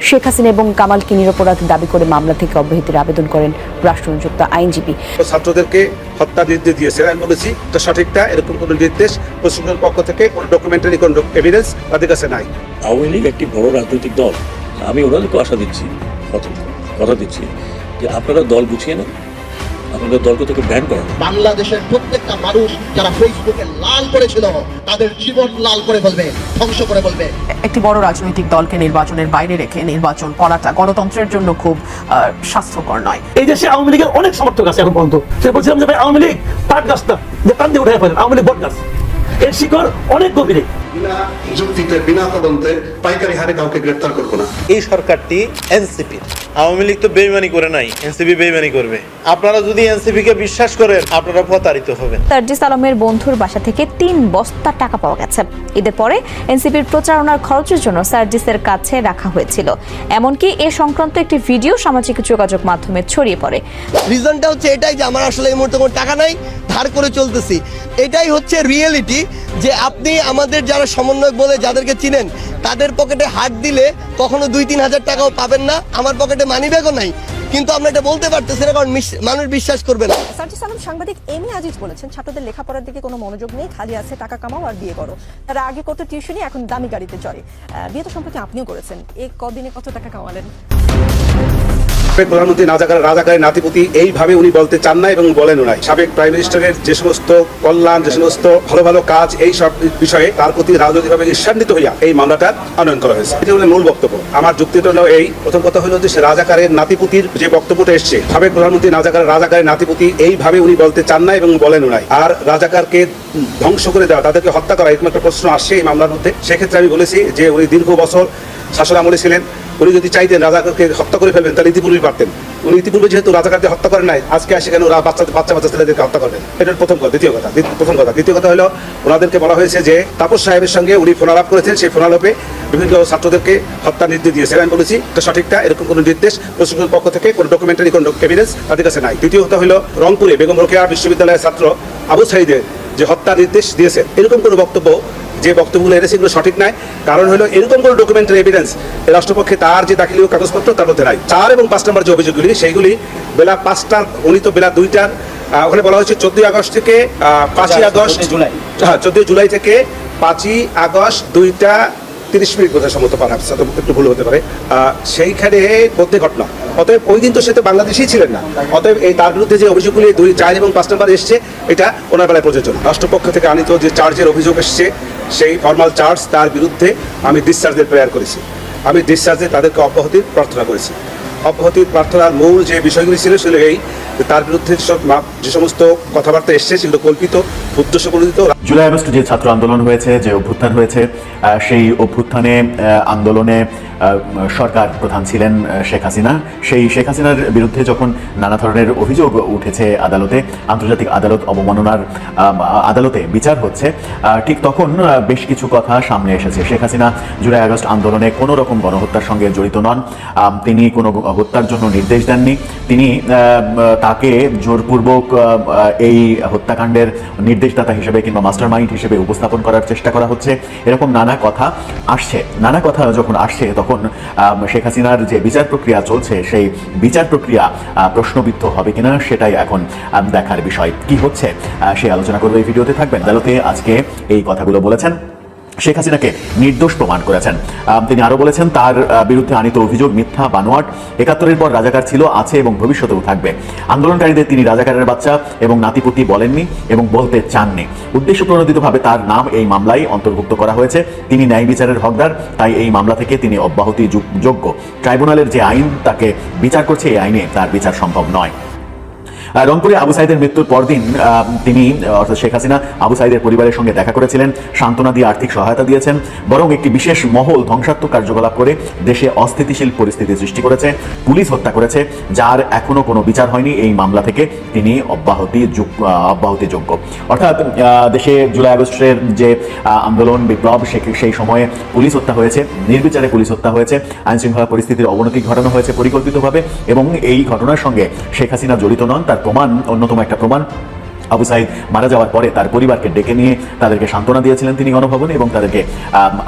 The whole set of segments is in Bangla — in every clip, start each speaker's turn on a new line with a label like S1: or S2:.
S1: শেখ হাসিনা এবং কামালকে নিরপরাধ দাবি করে মামলা থেকে অব্যাহতির আবেদন করেন রাষ্ট্রনিযুক্ত আইনজীবী।
S2: ছাত্রদেরকে হত্যা নির্দেশ দিয়েছে, আমি বলেছি এটা সঠিকটা, এরকম কোনো নির্দেশ প্রশাসনের পক্ষ থেকে কোনো ডকুমেন্টারি কোনো এভিডেন্স তাদের কাছে নাই।
S3: আওয়ামী লীগ একটি বড় রাজনৈতিক দল, আমি ওনাদেরকে আশা দিচ্ছি, কথা দিচ্ছি যে আপনারা দল গুছিয়ে নেন, আপনাদের দলকে থেকে ব্যান করেন।
S4: বাংলাদেশের প্রত্যেকটা মানুষ যারা ফেসবুকে লাল করেছিল তাদের জীবন লাল করে ফেলবে, ধ্বংস করে ফেলবে।
S5: একটি বড় রাজনৈতিক দলকে নির্বাচনের বাইরে রেখে নির্বাচন করাটা গণতন্ত্রের জন্য খুব স্বাস্থ্যকর নয়।
S6: এই দেশে আওয়ামী লীগের অনেক সমর্থক আছে এখন পর্যন্ত। সে বলছিলাম যে ভাই আওয়ামী লীগ পাট গাছটা যে প্রাণ দিয়ে উঠে ফেলেন, আওয়ামী লীগ বট গাছ, এর শিকড় অনেক গভীরে।
S7: বিনা যুক্তিতে বিনা তদন্তে পাইকারি হারে কাউকে গ্রেফতার করবো না।
S8: এই সরকারটি এনসিপি, আওয়ামী লীগ তো বেইমানি করে নাই, এনসিপি বেইমানি করবে। আপনারা যদি এনসিপি কে বিশ্বাস করেন আপনারা প্রতারিত হবেন।
S1: সার্জিস আলমের বন্ধুর বাসা থেকে 3 বস্তা টাকা পাওয়া গেছে। ঈদের পরে এনসিপির প্রচারণার খরচের জন্য সার্জিসের কাছে রাখা হয়েছিল। এমনকি এ সংক্রান্ত একটি ভিডিও সামাজিক যোগাযোগ মাধ্যমে ছড়িয়ে পড়ে।
S4: রিজনটা হচ্ছে এটাই যে আমার আসলে এই মুহূর্তে কোনো টাকা নাই, ধার করে চলতেছি। এটাই হচ্ছে রিয়েলিটি, যে আপনি আমাদের যারা সমন্বয়ক বলে যাদেরকে চিনেন তাদের পকেটে হাত দিলে কখনো 2-3 হাজার টাকাও পাবেন না, আমার পকেটে মানি ব্যাগও নাই, কিন্তু আমরা এটা বলতে পারতেছি না কারণ মানুষ বিশ্বাস করবে না।
S9: সার্জিস আলম সাংবাদিক এমি আজিজ বলেছেন, ছাত্রদের লেখাপড়ার দিকে কোনো মনোযোগ নেই, খালি আছে টাকা কামাও আর বিয়ে করো। তারা আগে করতো টিউশনি, এখন দামি গাড়িতে চড়ে। বিয়ে তো সম্প্রতি আপনিও করেছেন, এই কদিনে কত টাকা কামালেন?
S2: প্রধানমন্ত্রী রাজাকারের নাতিপুতি এইভাবে উনি বলতে চান না এবং বলেনও নাই। সাবেক প্রাইম মিনিস্টারের যে সমস্ত কল্যাণ, যে সমস্ত ভালো ভালো কাজ, এই সব বিষয়ে তার প্রতি রাজনৈতিকভাবে ঈর্ষান্বিত হইয়া এই মামলাটা আনয়ন করা হয়েছে। এটা হলো মূল বক্তব্য। আমার যুক্তিটা হলো এই, প্রথম কথা হলো যে রাজাকারের নাতিপুতির যে বক্তব্যটা এসছে, সাবেক প্রধানমন্ত্রী রাজাকারের নাতিপুতি এইভাবে উনি বলতে চান না এবং বলেনও নাই। আর রাজাকারকে ধ্বংস করে দেওয়া, তাদেরকে হত্যা করা, এরকম একটা প্রশ্ন আসছে এই মামলার মধ্যে। সেক্ষেত্রে আমি বলেছি যে উনি দীর্ঘ বছর শাসন আমলে ছিলেন, উনি যদি চাইতেন রাজাকারকে হত্যা করে ফেলবেন তাহলে ইতিপূর্বেই পারতেন। উনি ইতিপূর্বে যেহেতু রাজাকারকে হত্যা করেন নাই, আজকে আসে কেন বাচ্চা ছেলেদেরকে হত্যা করবেন? এটা প্রথম কথা। দ্বিতীয় কথা হলো ওনাদেরকে বলা হয়েছে যে তাপস সাহেবের সঙ্গে উনি ফোনালাপ করেছেন, সেই ফোনালাপে বিভিন্ন ছাত্রদেরকে হত্যা নির্দেশ দিয়েছেন। আমি বলেছি এটা সঠিকটা, এরকম কোনো নির্দেশ প্রশাসনের পক্ষ থেকে কোনো ডকুমেন্টারি কোনো এভিডেন্স তাদের কাছে নাই। দ্বিতীয় কথা হলো রংপুরে বেগম রোকেয়া বিশ্ববিদ্যালয়ের ছাত্র আবু সাঈদের যে হত্যা নির্দেশ দিয়েছেন, এরকম কোনো বক্তব্য, যে বক্তব্যগুলো এনেছে এগুলো সঠিক নাই। কারণ হলো এরকম কোনো ডকুমেন্টারি এভিডেন্স রাষ্ট্রপক্ষে তার যে দাখিলীয় কাগজপত্র তার মধ্যে নাই। 4 এবং 5 নম্বর যে অভিযোগগুলি, সেইগুলি বেলা 5টার, উনি তো বেলা 2টার, ওখানে বলা হয়েছে 14 আগস্ট থেকে 5 আগস্ট, হ্যাঁ 14 জুলাই থেকে 5 আগস্ট 2:30 বোধহয় সম্মত পারা, একটু ভুল হতে পারে, সেইখানে মধ্যে ঘটনা। অতএব ওই দিন তো সে তো বাংলাদেশেই ছিলেন না। অতএব এই তার বিরুদ্ধে যে অভিযোগগুলি 2, 4 এবং 5 নম্বর এসছে, এটা ওনার বেলায় প্রযোজ্য। রাষ্ট্রপক্ষ থেকে আনিত যে চার্জের অভিযোগ এসছে, সেই ফর্মাল চার্জ, তার বিরুদ্ধে আমি ডিসচার্জের প্রেয়ার করেছি। আমি ডিসচার্জে তাদেরকে অব্যাহতির প্রার্থনা করেছি। অব্যাহতির প্রার্থনার মূল যে বিষয়গুলি ছিল সেগুলো এই, তার বিরুদ্ধে যে সমস্ত কথাবার্তা এসছে সেগুলো কল্পিত, উদ্দেশ্যপ্রণোদিত।
S10: জুলাই আগস্ট যে ছাত্র আন্দোলন হয়েছে, যে অভ্যুত্থান হয়েছে, সেই অভ্যুত্থানে আন্দোলনে সরকার প্রধান ছিলেন শেখ হাসিনা। সেই শেখ হাসিনার বিরুদ্ধে যখন নানা ধরনের অভিযোগ উঠেছে আদালতে, আন্তর্জাতিক আদালত অবমাননার আদালতে বিচার হচ্ছে, ঠিক তখন বেশ কিছু কথা সামনে এসেছে। শেখ হাসিনা জুলাই আগস্ট আন্দোলনে কোনো রকম গণহত্যার সঙ্গে জড়িত নন, তিনি কোনো হত্যার জন্য নির্দেশ দেননি, তিনি তাকে জোরপূর্বক এই হত্যাকাণ্ডের নির্দেশদাতা হিসেবে কিংবা মাস্টার মাইন্ড হিসেবে উপস্থাপন করার চেষ্টা করা হচ্ছে, এরকম নানা কথা আসছে। নানা কথা যখন আসছে তখন শেখ হাসিনার যে বিচার প্রক্রিয়া চলছে, সেই বিচার প্রক্রিয়া প্রশ্নবিদ্ধ হবে কিনা সেটাই এখন দেখার বিষয়। কি হচ্ছে সেই আলোচনা করবো এই ভিডিওতে, থাকবেন। আদালতে আজকে এই কথাগুলো বলেছেন, শেখ হাসিনাকে নির্দোষ প্রমাণ করেছেন। তিনি আরো বলেছেন তার বিরুদ্ধে আনিত অভিযোগ মিথ্যা, বানোয়াট। 71-এর পর রাজাকার ছিল, আছে এবং ভবিষ্যতেও থাকবে। আন্দোলনকারীদের তিনি রাজাকারের বাচ্চা এবং নাতিপুতি বলেননি এবং বলতে চাননি। উদ্দেশ্য প্রণোদিতভাবে তার নাম এই মামলায় অন্তর্ভুক্ত করা হয়েছে। তিনি ন্যায় বিচারের হকদার, তাই এই মামলা থেকে তিনি অব্যাহতি যোগ্য। ট্রাইব্যুনালের যে আইন তাকে বিচার করছে, এই আইনে তার বিচার সম্ভব নয়। রংপুরে আবু সাঈদের মৃত্যুর পরদিন তিনি অর্থাৎ শেখ হাসিনা আবু সাঈদের পরিবারের সঙ্গে দেখা করেছিলেন, সান্ত্বনা দিয়ে আর্থিক সহায়তা দিয়েছেন, বরং একটি বিশেষ মহল ধ্বংসাত্মক কার্যকলাপ করে দেশে অস্থিতিশীল পরিস্থিতি সৃষ্টি করেছে, পুলিশ হত্যা করেছে, যার এখনো কোনো বিচার হয়নি। এই মামলা থেকে তিনি অব্যাহতিযোগ্য। অর্থাৎ দেশে জুলাই আগস্টের যে আন্দোলন, বিপ্লব, সেই সময়ে পুলিশ হত্যা হয়েছে, নির্বিচারে পুলিশ হত্যা হয়েছে, আইনশৃঙ্খলা পরিস্থিতির অবনতি ঘটানো হয়েছে পরিকল্পিতভাবে, এবং এই ঘটনার সঙ্গে শেখ হাসিনা জড়িত নন। তার প্রমাণ, অন্যতম একটা প্রমাণ, আবু সাইদ মারা যাওয়ার পরে তার পরিবারকে ডেকে নিয়ে তাদেরকে সান্ত্বনা দিয়েছিলেন তিনি গণভবনে এবং তাদেরকে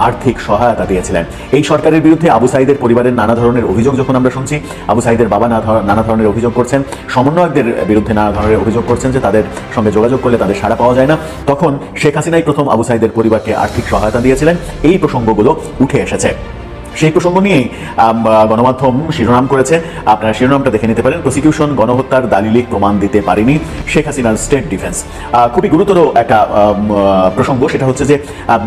S10: আর্থিক সহায়তা দিয়েছিলেন। এই সরকারের বিরুদ্ধে আবু সাইদের পরিবারের নানা ধরনের অভিযোগ যখন আমরা শুনছি, আবু সাইদের বাবা নানা ধরনের অভিযোগ করছেন, সমন্বয়কদের বিরুদ্ধে নানা ধরনের অভিযোগ করছেন যে তাদের সঙ্গে যোগাযোগ করলে তাদের সাড়া পাওয়া যায় না, তখন শেখ হাসিনাই প্রথম আবু সাইদের পরিবারকে আর্থিক সহায়তা দিয়েছিলেন। এই প্রসঙ্গগুলো উঠে এসেছে। সেই প্রসঙ্গ নিয়েই গণমাধ্যম শিরোনাম করেছে, আপনারা শিরোনামটা দেখে নিতে পারেন, প্রসিকিউশন গণহত্যার দালিলিক প্রমাণ দিতে পারেনি শেখ হাসিনার স্টেট ডিফেন্স। খুবই গুরুতর একটা প্রসঙ্গ। সেটা হচ্ছে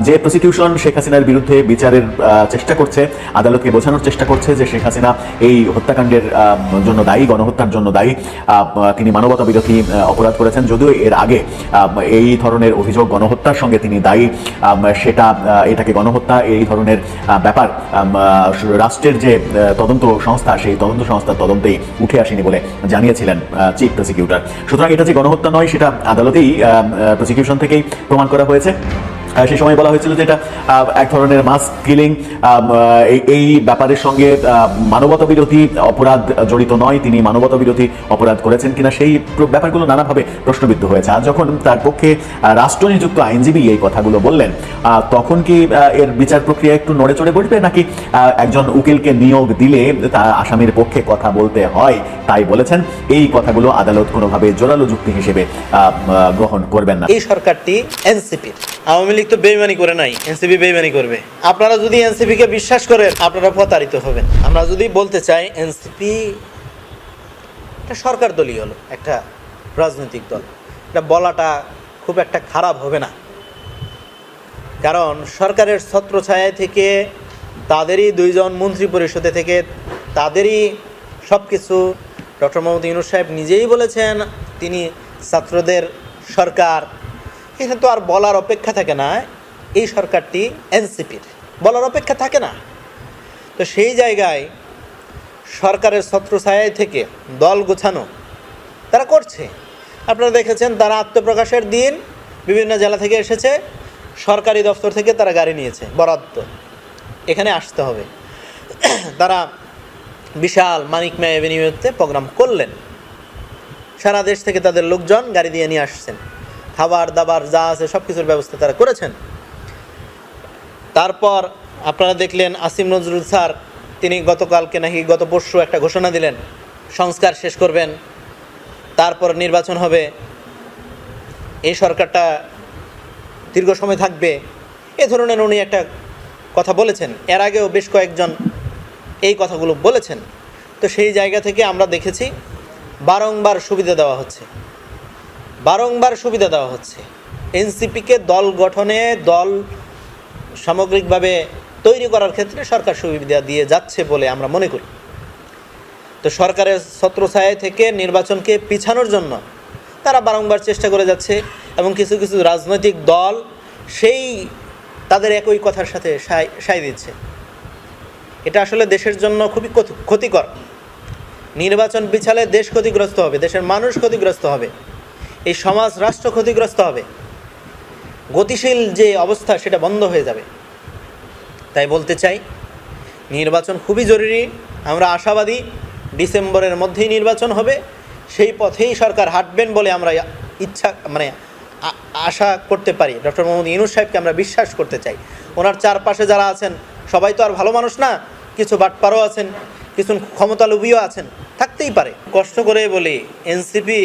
S10: যে প্রসিকিউশন শেখ হাসিনার বিরুদ্ধে বিচারের চেষ্টা করছে, আদালতকে বোঝানোর চেষ্টা করছে যে শেখ হাসিনা এই হত্যাকাণ্ডের জন্য দায়ী, গণহত্যার জন্য দায়ী, তিনি মানবতা বিরোধী অপরাধ করেছেন, যদিও এর আগে এই ধরনের অভিযোগ গণহত্যার সঙ্গে তিনি দায়ী, এটাকে গণহত্যা এই ধরনের ব্যাপার রাষ্ট্রের যে তদন্ত সংস্থা, সেই তদন্ত সংস্থার তদন্তেই উঠে আসেনি বলে জানিয়েছিলেন চিফ প্রসিকিউটর। সুতরাং এটা যে গণহত্যা নয় সেটা আদালতেই প্রসিকিউশন থেকেই প্রমাণ করা হয়েছে। সেই সময় বলা হয়েছিল যে এটা এক ধরনের মাস কিলিং, এই ব্যাপারের সঙ্গে মানবতা বিরোধী অপরাধ জড়িত নয়, তিনি মানবতা বিরোধী অপরাধ করেছেন কিনা সেই ব্যাপারগুলো নানাভাবে প্রশ্নবিদ্ধ হয়েছে। আর যখন তার পক্ষে রাষ্ট্রনিযুক্ত আইনজীবী এই কথাগুলো বললেন, তখন কি এর বিচার প্রক্রিয়া একটু নড়ে চড়ে বসবে, নাকি একজন উকিলকে নিয়োগ দিলে তা আসামির পক্ষে কথা বলতে হয় তাই বলেছেন? এই কথাগুলো আদালত কোনোভাবে জোরালো যুক্তি হিসেবে গ্রহণ করবেন না।
S8: এই সরকারটি এনসিপির, আওয়ামী লীগ তো বেইমানি করে নাই, এনসিপি বেইমানি করবে। আপনারা যদি এনসিপি কে বিশ্বাস করেন আপনারা প্রতারিত হবেন। আমরা যদি বলতে চাই এনসিপি একটা সরকার দলই হলো, একটা রাজনৈতিক দল, এটা বলাটা খুব একটা খারাপ হবে না। কারণ সরকারের ছত্রছায়ায় থেকে তাদেরই দুইজন মন্ত্রী পরিষদে থেকে তাদেরই সব কিছু, ডক্টর মোহাম্মদ ইউনূস সাহেব নিজেই বলেছেন তিনি ছাত্রদের সরকার। এখানে তো আর বলার অপেক্ষা থাকে না, এই সরকারটি এনসিপির, বলার অপেক্ষা থাকে না। তো সেই জায়গায় সরকারের ছত্রছায়ায় থেকে দল গোছানো তারা করছে। আপনারা দেখেছেন তারা আত্মপ্রকাশের দিন বিভিন্ন জেলা থেকে এসেছে, সরকারি দপ্তর থেকে তারা গাড়ি নিয়েছে বরাদ্দ, এখানে আসতে হবে। তারা বিশাল মানিক মেয়া এভিনিউতে প্রোগ্রাম করলেন, সারা দেশ থেকে তাদের লোকজন গাড়ি দিয়ে নিয়ে আসছেন, খাবার দাবার যা আছে সব কিছুর ব্যবস্থা তারা করেছেন। তারপর আপনারা দেখলেন আসিম নজরুল স্যার, তিনি গতকালকে নাকি গত পরশু একটা ঘোষণা দিলেন সংস্কার শেষ করবেন, তারপর নির্বাচন হবে, এই সরকারটা দীর্ঘ সময় থাকবে, এ ধরনের উনি একটা কথা বলেছেন। এর আগেও বেশ কয়েকজন এই কথাগুলো বলেছেন। তো সেই জায়গা থেকে আমরা দেখেছি বারংবার সুবিধা দেওয়া হচ্ছে, বারংবার সুবিধা দেওয়া হচ্ছে এনসিপিকে দল গঠনে, দল সামগ্রিকভাবে তৈরি করার ক্ষেত্রে সরকার সুবিধা দিয়ে যাচ্ছে বলে আমরা মনে করি। তো সরকারের ছত্রছায়া থেকে নির্বাচনকে পিছানোর জন্য তারা বারংবার চেষ্টা করে যাচ্ছে এবং কিছু কিছু রাজনৈতিক দল সেই তাদের একই কথার সাথে সায় দিচ্ছে। এটা আসলে দেশের জন্য খুবই ক্ষতিকর। নির্বাচন পিছালে দেশ ক্ষতিগ্রস্ত হবে, দেশের মানুষ ক্ষতিগ্রস্ত হবে, এই সমাজ রাষ্ট্র ক্ষতিগ্রস্ত হবে, গতিশীল যে অবস্থা সেটা বন্ধ হয়ে যাবে। তাই বলতে চাই নির্বাচন খুবই জরুরি। আমরা আশাবাদী ডিসেম্বরের মধ্যেই নির্বাচন হবে, সেই পথেই সরকার হাঁটবেন বলে আমরা আশা করতে পারি। ডক্টর মোহাম্মদ ইউনূস সাহেবকে আমরা বিশ্বাস করতে চাই। ওনার চারপাশে যারা আছেন সবাই তো আর ভালো মানুষ না, কিছু বাটপারও আছেন, কিছু ক্ষমতালোভীও আছেন, থাকতেই পারে। কষ্ট করে বলি এনসিপি,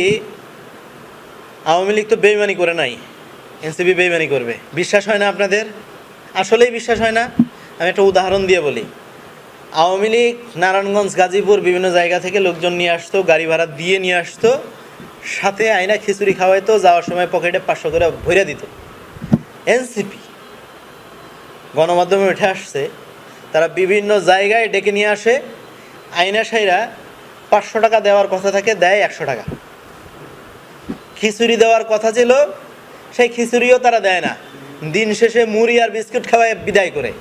S8: আওয়ামী লীগ তো বেইমানি করে নাই, এনসিপি বেইমানি করবে। বিশ্বাস হয় না আপনাদের? আসলেই বিশ্বাস হয় না? আমি একটা উদাহরণ দিয়ে বলি। আওয়ামী লীগ নারায়ণগঞ্জ, গাজীপুর বিভিন্ন জায়গা থেকে লোকজন নিয়ে আসতো, গাড়ি ভাড়া দিয়ে নিয়ে আসতো, সাথে আয়না খিচুড়ি খাওয়াইতো, যাওয়ার সময় পকেটে 500 করে ভরে দিত। এনসিপি গণমাধ্যমে উঠে আসছে, তারা বিভিন্ন জায়গায় ডেকে নিয়ে আসে, আয়না সাইরা 500 টাকা দেওয়ার কথা থাকে, দেয় 100 টাকা। খিচুড়ি দেওয়ার কথা ছিল, সেই খিচুড়িও তারা দেয় না, দিন শেষে মুড়ি আর বিস্কুট খাওয়ায় বিদায় করে।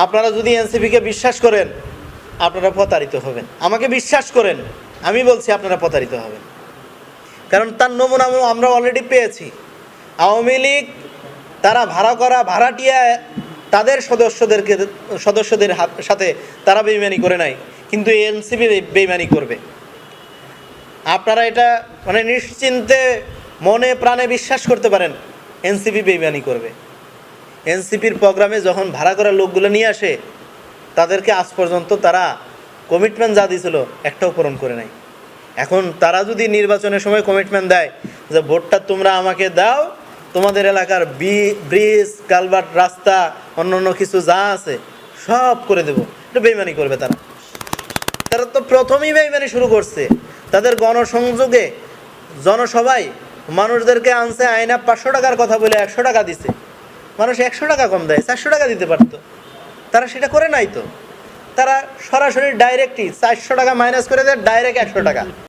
S8: আপনারা যদি এনসিপিকে বিশ্বাস করেন আপনারা প্রতারিত হবেন। আমাকে বিশ্বাস করেন, আমি বলছি আপনারা প্রতারিত হবেন। কারণ তার নমুনা আমরা অলরেডি পেয়েছি। আওয়ামী লীগ তারা ভাড়া করা ভাড়াটিয়া তাদের সদস্যদের সাথে তারা বেইমানি করে নাই, কিন্তু এনসিপি বেইমানি করবে। আপনারা এটা মানে নিশ্চিন্তে মনে প্রাণে বিশ্বাস করতে পারেন এনসিপি বেইমানি করবে। এনসিপির প্রোগ্রামে যখন ভাড়া করা লোকগুলো নিয়ে আসে তাদেরকে আজ পর্যন্ত তারা কমিটমেন্ট যা দিয়েছিল একটাও পূরণ করে নাই। এখন তারা যদি নির্বাচনের সময় কমিটমেন্ট দেয় যে ভোটটা তোমরা আমাকে দাও, তোমাদের এলাকার ব্রিজ কালভার্ট রাস্তা অন্যান্য কিছু যা আছে সব করে দেবো, এটা বেইমানি করবে তারা। তারা তো প্রথমেই বেইমানি শুরু করছে। তাদের গণসংযোগে জনসভায় মানুষদেরকে আনছে আয়না 500 টাকার কথা বলে 100 টাকা দিছে। মানুষ 100 টাকা কম দেয়, 400 টাকা দিতে পারতো, তারা সেটা করে নাই। তো তারা সরাসরি ডাইরেক্টই 400 টাকা মাইনাস করে দেয়, ডাইরেক্ট 100 টাকা।